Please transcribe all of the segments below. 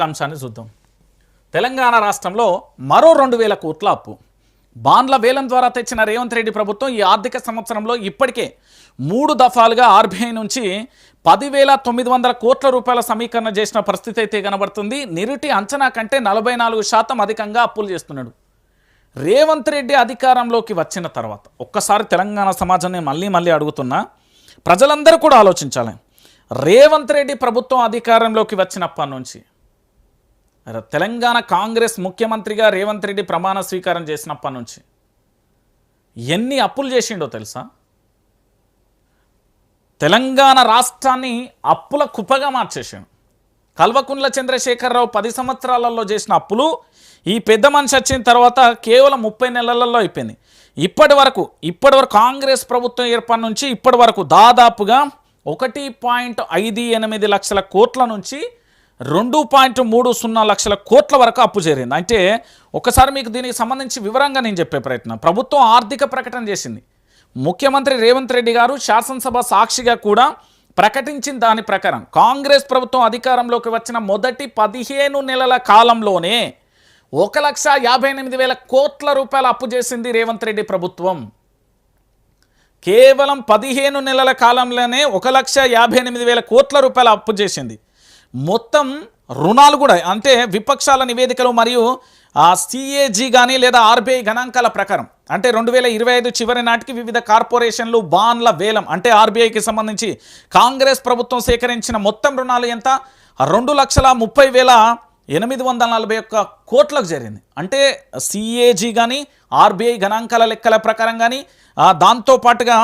అంశాన్ని చూద్దాం. తెలంగాణ రాష్ట్రంలో మరో 2000 కోట్ల అప్పు బాండ్ల వేలం ద్వారా తెచ్చిన రేవంత్ రెడ్డి ప్రభుత్వం ఈ ఆర్థిక సంవత్సరంలో ఇప్పటికే 3 దఫాలుగా ఆర్బీఐ నుంచి 10,900 కోట్ల రూపాయల సమీకరణ చేసిన పరిస్థితి అయితే కనబడుతుంది. నిరుటి అంచనా కంటే 44% అధికంగా అప్పులు చేస్తున్నాడు. రేవంత్ రెడ్డి అధికారంలోకి వచ్చిన తర్వాత ఒక్కసారి తెలంగాణ సమాజాన్ని మళ్ళీ అడుగుతున్నా, ప్రజలందరూ కూడా ఆలోచించాలి. రేవంత్ రెడ్డి ప్రభుత్వం అధికారంలోకి వచ్చినప్పటి నుంచి తెలంగాణ కాంగ్రెస్ ముఖ్యమంత్రిగా రేవంత్ రెడ్డి ప్రమాణ స్వీకారం చేసినప్పటి నుంచి ఎన్ని అప్పులు చేసిండో తెలుసా? తెలంగాణ రాష్ట్రాన్ని అప్పుల కుప్పగా మార్చేసాడు. కల్వకుంట్ల చంద్రశేఖరరావు 10 సంవత్సరాలలో చేసిన అప్పులు ఈ పెద్ద మనిషి వచ్చిన తర్వాత కేవలం 30 నెలలలో అయిపోయింది. ఇప్పటి వరకు కాంగ్రెస్ ప్రభుత్వం ఏర్పడి నుంచి ఇప్పటి వరకు దాదాపుగా 1.58 లక్షల కోట్ల నుంచి 2.30 లక్షల కోట్ల వరకు అప్పు చేరింది. అంటే ఒకసారి మీకు దీనికి సంబంధించి వివరంగా నేను చెప్పే ప్రయత్నం. ప్రభుత్వం ఆర్థిక ప్రకటన చేసింది. ముఖ్యమంత్రి రేవంత్ రెడ్డి గారు శాసనసభ సాక్షిగా కూడా ప్రకటించిన దాని ప్రకారం కాంగ్రెస్ ప్రభుత్వం అధికారంలోకి వచ్చిన మొదటి 15 నెలల కాలంలోనే 1,58,000 కోట్ల రూపాయల అప్పు చేసింది రేవంత్ రెడ్డి ప్రభుత్వం. కేవలం 15 నెలల కాలంలోనే 1,58,000 కోట్ల రూపాయల అప్పు చేసింది. మొత్తం రుణాలు కూడా అంటే విపక్షాల నివేదికలు మరియు సిఏజీ కానీ లేదా ఆర్బీఐ గణాంకాల ప్రకారం అంటే 2025 చివరి నాటికి వివిధ కార్పొరేషన్లు బాండ్ల వేలం అంటే ఆర్బీఐకి సంబంధించి కాంగ్రెస్ ప్రభుత్వం సేకరించిన మొత్తం రుణాలు ఎంత? 2,30,841 కోట్లకు చేరింది. అంటే సిఏజీ కానీ ఆర్బీఐ గణాంకాల లెక్కల ప్రకారం కానీ దాంతోపాటుగా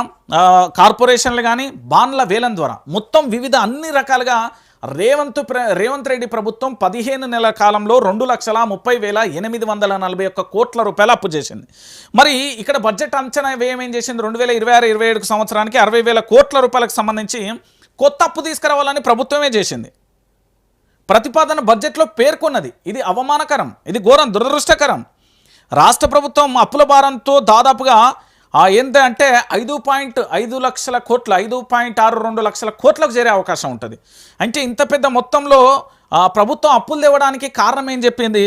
కార్పొరేషన్లు కానీ బాండ్ల వేలం ద్వారా మొత్తం వివిధ అన్ని రకాలుగా రేవంత్ రెడ్డి ప్రభుత్వం 15 నెలల కాలంలో 2,30,841 కోట్ల రూపాయలు అప్పు చేసింది. మరి ఇక్కడ బడ్జెట్ అంచనా వ్యయం ఏం చేసింది? 2026-27 సంవత్సరానికి 60,000 కోట్ల రూపాయలకు సంబంధించి కొత్త అప్పు తీసుకురావాలని ప్రభుత్వమే చేసింది. ప్రతిపాదన బడ్జెట్లో పేర్కొన్నది. ఇది అవమానకరం, ఇది ఘోరం, దురదృష్టకరం. రాష్ట్ర ప్రభుత్వం అప్పుల భారంతో దాదాపుగా ఏంటంటే 5.5 లక్షల కోట్ల 5.62 లక్షల కోట్లకు చేరే అవకాశం ఉంటుంది. అంటే ఇంత పెద్ద మొత్తంలో ప్రభుత్వం అప్పులు తేవడానికి కారణం ఏం చెప్పింది?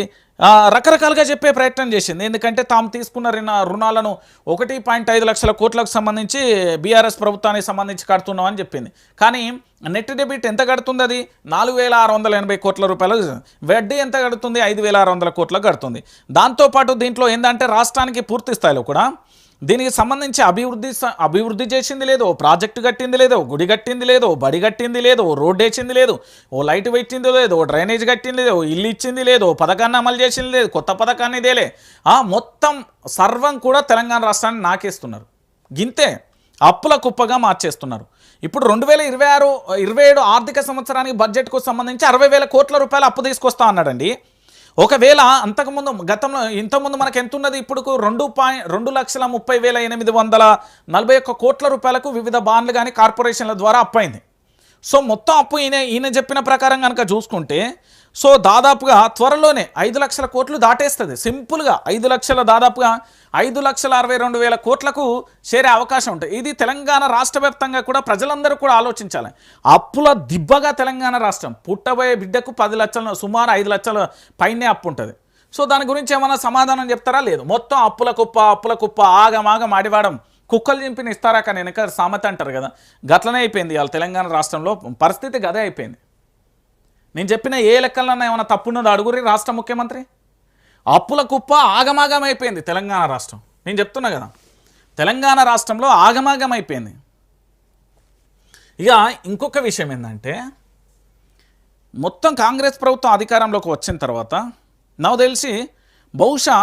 రకరకాలుగా చెప్పే ప్రయత్నం చేసింది. ఎందుకంటే తాము తీసుకున్న రుణాలను 1.5 లక్షల కోట్లకు సంబంధించి బీఆర్ఎస్ ప్రభుత్వానికి సంబంధించి కడుతున్నామని చెప్పింది. కానీ నెట్ డెబిట్ ఎంత కడుతుంది? అది 4,680 కోట్ల రూపాయలు. వడ్డీ ఎంత కడుతుంది? 5,600 కోట్లకు కడుతుంది. దాంతోపాటు దీంట్లో ఏంటంటే రాష్ట్రానికి పూర్తి స్థాయిలో కూడా దీనికి సంబంధించి అభివృద్ధి చేసింది లేదు, ప్రాజెక్టు కట్టింది లేదు, గుడి కట్టింది లేదు, బడి కట్టింది లేదు, రోడ్డు వేసింది లేదు, ఓ లైట్ పెట్టింది లేదు, ఓ డ్రైనేజ్ కట్టింది లేదు, ఇల్లు ఇచ్చింది లేదు, పథకాన్ని అమలు చేసింది లేదు, కొత్త పథకాన్ని ఇదేలే. మొత్తం సర్వం కూడా తెలంగాణ రాష్ట్రాన్ని నాకేస్తున్నారు. గింతే అప్పుల కుప్పగా మార్చేస్తున్నారు. ఇప్పుడు 2026-27 ఆర్థిక సంవత్సరానికి బడ్జెట్కు సంబంధించి 60,000 కోట్ల రూపాయలు అప్పు తీసుకొస్తా అన్నాడండి. ఒకవేళ అంతకుముందు గతంలో ఇంతకుముందు మనకు ఎంత ఉన్నది? ఇప్పుడు 2,30,841 కోట్ల రూపాయలకు వివిధ బాండ్లు కానీ కార్పొరేషన్ల ద్వారా అప్పు అయింది. సో మొత్తం అప్పు ఈయన చెప్పిన ప్రకారం కనుక చూసుకుంటే సో దాదాపుగా త్వరలోనే 5 లక్షల కోట్లు దాటేస్తుంది. సింపుల్గా దాదాపుగా 5,62,000 కోట్లకు చేరే అవకాశం ఉంటుంది. ఇది తెలంగాణ రాష్ట్ర వ్యాప్తంగా కూడా ప్రజలందరూ కూడా ఆలోచించాలి. అప్పుల దిబ్బగా తెలంగాణ రాష్ట్రం పుట్టబోయే బిడ్డకు 10 లక్షల సుమారు 5 లక్షల పైనే అప్పు ఉంటుంది. సో దాని గురించి ఏమైనా సమాధానం చెప్తారా? లేదు. మొత్తం అప్పుల కుప్ప ఆగమాగం ఆడివాడం కుక్కలు చింపిన ఇస్తారా కానీ వెనక సామెత అంటారు కదా, గట్లనే అయిపోయింది ఇవాళ తెలంగాణ రాష్ట్రంలో పరిస్థితి. గదే అయిపోయింది. నేను చెప్పిన ఏ లెక్కలన్నా ఏమైనా తప్పున్నదో అడుగురి రాష్ట్ర ముఖ్యమంత్రి. అప్పుల కుప్ప ఆగమాగం అయిపోయింది తెలంగాణ రాష్ట్రం. నేను చెప్తున్నా కదా, తెలంగాణ రాష్ట్రంలో ఆగమాగం అయిపోయింది. ఇక ఇంకొక విషయం ఏంటంటే మొత్తం కాంగ్రెస్ ప్రభుత్వం అధికారంలోకి వచ్చిన తర్వాత నాకు తెలిసి బహుశా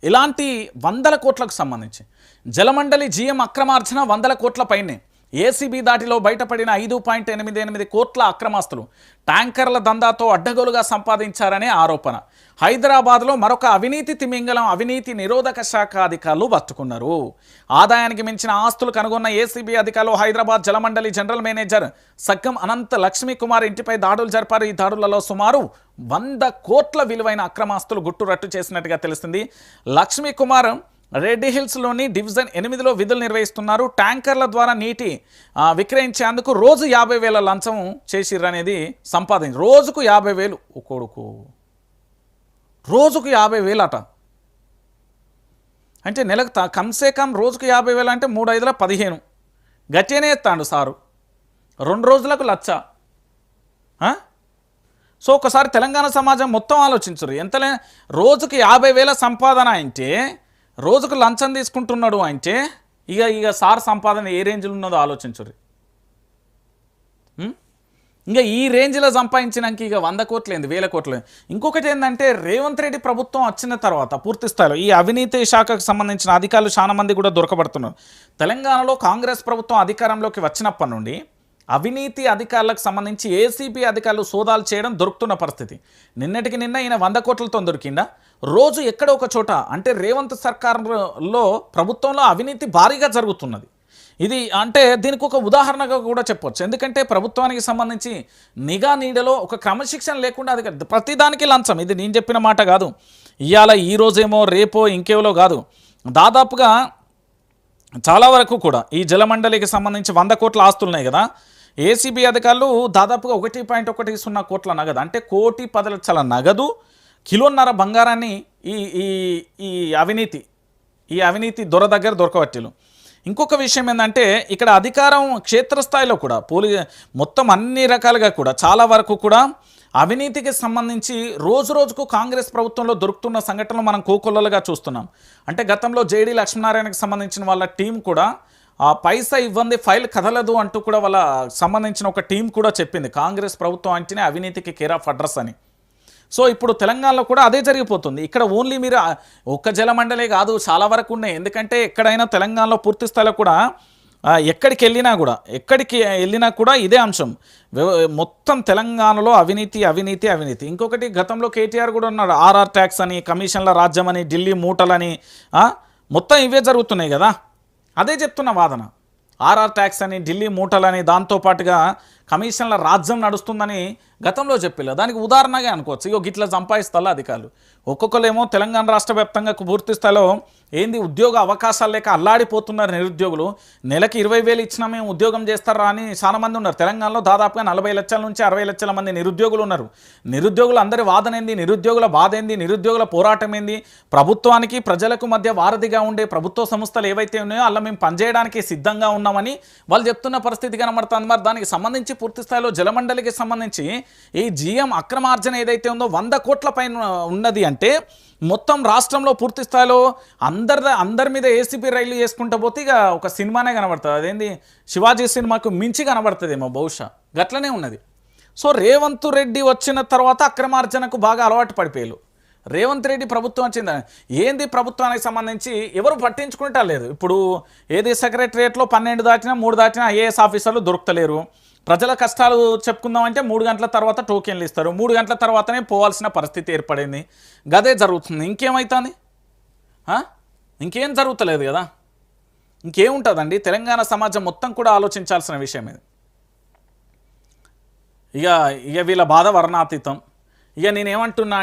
ఇలాంటి 100 కోట్లకు సంబంధించి జలమండలి జీఎం అక్రమార్జన 100 కోట్ల పైనే, ఏసీబీ దాటిలో బయటపడిన 5.88 కోట్ల అక్రమాస్తులు ట్యాంకర్ల దందాతో అడ్డగోలుగా సంపాదించారనే ఆరోపణ. హైదరాబాద్లో మరొక అవినీతి తిమింగలం అవినీతి నిరోధక శాఖ అధికారులు పట్టుకున్నారు. ఆదాయానికి మించిన ఆస్తులు కనుగొన్న ఏసీబీ అధికారులు హైదరాబాద్ జలమండలి జనరల్ మేనేజర్ సగ్గం అనంత లక్ష్మీకుమార్ ఇంటిపై దాడులు జరిపారు. ఈ దాడులలో సుమారు 100 కోట్ల విలువైన అక్రమాస్తులు గుట్టురట్టు చేసినట్టుగా తెలుస్తుంది. లక్ష్మీకుమార్ రెడ్డి హిల్స్లోని డివిజన్ 8లో విధులు నిర్వహిస్తున్నారు. ట్యాంకర్ల ద్వారా నీటి విక్రయించేందుకు రోజు 50,000 లంచం చేసిర్రనేది సంపాదించి రోజుకు 50,000 కొడుకు, రోజుకు 50,000 అట. అంటే నెలకు కమ్సే కమ్ రోజుకు 50,000 అంటే 3×5 = 15. గట్టిగానే ఎత్తాడు సారు. 2 రోజులకు 1,00,000. సో ఒకసారి తెలంగాణ సమాజం మొత్తం ఆలోచించరు. ఎంతలే రోజుకి 50,000 సంపాదన అంటే, రోజుకు లంచం తీసుకుంటున్నాడు అంటే ఇక సార్ సంపాదన ఏ రేంజ్లో ఉన్నదో ఆలోచించరు. ఇంకా ఈ రేంజ్లో సంపాదించినాక ఇక 100 కోట్లు ఏంది, 1000 కోట్లు. ఇంకొకటి ఏంటంటే రేవంత్ రెడ్డి ప్రభుత్వం వచ్చిన తర్వాత పూర్తి స్థాయిలో ఈ అవినీతి శాఖకు సంబంధించిన అధికారులు చాలా మంది కూడా దొరకబడుతున్నారు. తెలంగాణలో కాంగ్రెస్ ప్రభుత్వం అధికారంలోకి వచ్చినప్పటి నుండి అవినీతి అధికారులకు సంబంధించి ఏసీబీ అధికారులు సోదాలు చేయడం దొరుకుతున్న పరిస్థితి. నిన్నటికి నిన్న ఈయన 100 కోట్లతో దొరికిందా? రోజు ఎక్కడో ఒక చోట అంటే రేవంత్ సర్కార్లో ప్రభుత్వంలో అవినీతి భారీగా జరుగుతున్నది. ఇది అంటే దీనికి ఒక ఉదాహరణగా కూడా చెప్పొచ్చు. ఎందుకంటే ప్రభుత్వానికి సంబంధించి నిఘా నీడలో ఒక క్రమశిక్షణ లేకుండా అది ప్రతిదానికి లంచం. ఇది నేను చెప్పిన మాట కాదు. ఇవాళ ఈరోజేమో రేపో ఇంకేవలో కాదు. దాదాపుగా చాలా వరకు కూడా ఈ జలమండలికి సంబంధించి 100 కోట్ల ఆస్తులు ఉన్నాయి కదా. ఏసీబీ అధికారులు దాదాపుగా 1.10 కోట్ల నగదు అంటే 1,10,00,000 నగదు, 1.5 కిలోల బంగారాన్ని ఈ అవినీతి దొర దగ్గర దొరకబట్టిలు. ఇంకొక విషయం ఏంటంటే ఇక్కడ అధికారం క్షేత్రస్థాయిలో కూడా మొత్తం అన్ని రకాలుగా కూడా చాలా వరకు కూడా అవినీతికి సంబంధించి రోజుకు కాంగ్రెస్ ప్రభుత్వంలో దొరుకుతున్న సంఘటనలు మనం కోకొల్లలుగా చూస్తున్నాం. అంటే గతంలో జేడీ లక్ష్మీనారాయణకి సంబంధించిన వాళ్ళ టీం కూడా పైసా ఇవ్వంది ఫైల్ కదలదు అంటూ కూడా వాళ్ళ సంబంధించిన ఒక టీం కూడా చెప్పింది. కాంగ్రెస్ ప్రభుత్వం అంటేనే అవినీతికి కేర్ ఆఫ్ అడ్రస్ అని. సో ఇప్పుడు తెలంగాణలో కూడా అదే జరిగిపోతుంది. ఇక్కడ ఓన్లీ మీరు ఒక్క జలమండలే కాదు, చాలా వరకు ఉన్నాయి. ఎందుకంటే ఎక్కడైనా తెలంగాణలో పూర్తి స్థాయిలో కూడా ఎక్కడికి వెళ్ళినా కూడా ఇదే అంశం. మొత్తం తెలంగాణలో అవినీతి. ఇంకొకటి గతంలో కేటీఆర్ కూడా ఉన్నాడు. ఆర్ఆర్ ట్యాక్స్ అని, కమిషన్ల రాజ్యం అని, ఢిల్లీ మూటలని, మొత్తం ఇవే జరుగుతున్నాయి కదా. అదే చెప్తున్న వాదన. ఆర్ఆర్ ట్యాక్స్ అని, ఢిల్లీ మూటలని, దాంతోపాటుగా కమిషన్ల రాజ్యం నడుస్తుందని గతంలో చెప్పిల్లు. దానికి ఉదాహరణగా అనుకోవచ్చు. ఇగో గిట్లా సంపాదిస్తాలా అధికారులు. ఒక్కొక్కరేమో తెలంగాణ రాష్ట్ర వ్యాప్తంగా పూర్తి స్థాయిలో ఏంది ఉద్యోగ అవకాశాలు లేక అల్లాడిపోతున్నారు నిరుద్యోగులు. నెలకి 20,000 ఇచ్చినా మేము ఉద్యోగం చేస్తారా అని చాలా మంది ఉన్నారు. తెలంగాణలో దాదాపుగా 40 లక్షల నుంచి 60 లక్షల మంది నిరుద్యోగులు ఉన్నారు. నిరుద్యోగులు అందరి వాదన ఏంది, నిరుద్యోగుల బాధ ఏంది, నిరుద్యోగుల పోరాటం ఏంది, ప్రభుత్వానికి ప్రజలకు మధ్య వారధిగా ఉండే ప్రభుత్వ సంస్థలు ఏవైతే ఉన్నాయో అలా మేము పనిచేయడానికి సిద్ధంగా ఉన్నామని వాళ్ళు చెప్తున్న పరిస్థితి కనబడుతుంది. మరి దానికి సంబంధించి పూర్తి స్థాయిలో జలమండలికి సంబంధించి ఈ జీఎం అక్రమార్జన ఏదైతే ఉందో 100 కోట్ల పైన ఉన్నది అంటే మొత్తం రాష్ట్రంలో పూర్తి స్థాయిలో అందరి మీద ఏసీపీ రైళ్లు చేసుకుంటూ పోతే ఇక ఒక సినిమానే కనబడుతుంది. అదేంది శివాజీ సినిమాకు మించి కనబడుతుందేమో బహుశా. గట్లనే ఉన్నది. సో రేవంత్ రెడ్డి వచ్చిన తర్వాత అక్రమార్జనకు బాగా అలవాటు పడిపోయారు. రేవంత్ రెడ్డి ప్రభుత్వం వచ్చిందని ఏంది ప్రభుత్వానికి సంబంధించి ఎవరు పట్టించుకుంటా లేదు. ఇప్పుడు ఏది సెక్రటరియట్లో 12 దాటినా 3 దాటినా ఐఏఎస్ ఆఫీసర్లు దొరుకుతలేరు. ప్రజల కష్టాలు చెప్పుకుందామంటే 3 గంటల తర్వాత టోకెన్లు ఇస్తారు. 3 గంటల తర్వాతనే పోవాల్సిన పరిస్థితి ఏర్పడింది. గదే జరుగుతుంది. ఇంకేమవుతుంది? ఇంకేం జరుగుతలేదు కదా. ఇంకేముంటుందండి? తెలంగాణ సమాజం మొత్తం కూడా ఆలోచించాల్సిన విషయం ఇది. ఇక వీళ్ళ బాధ వర్ణాతీతం. ఇక నేనేమంటున్నా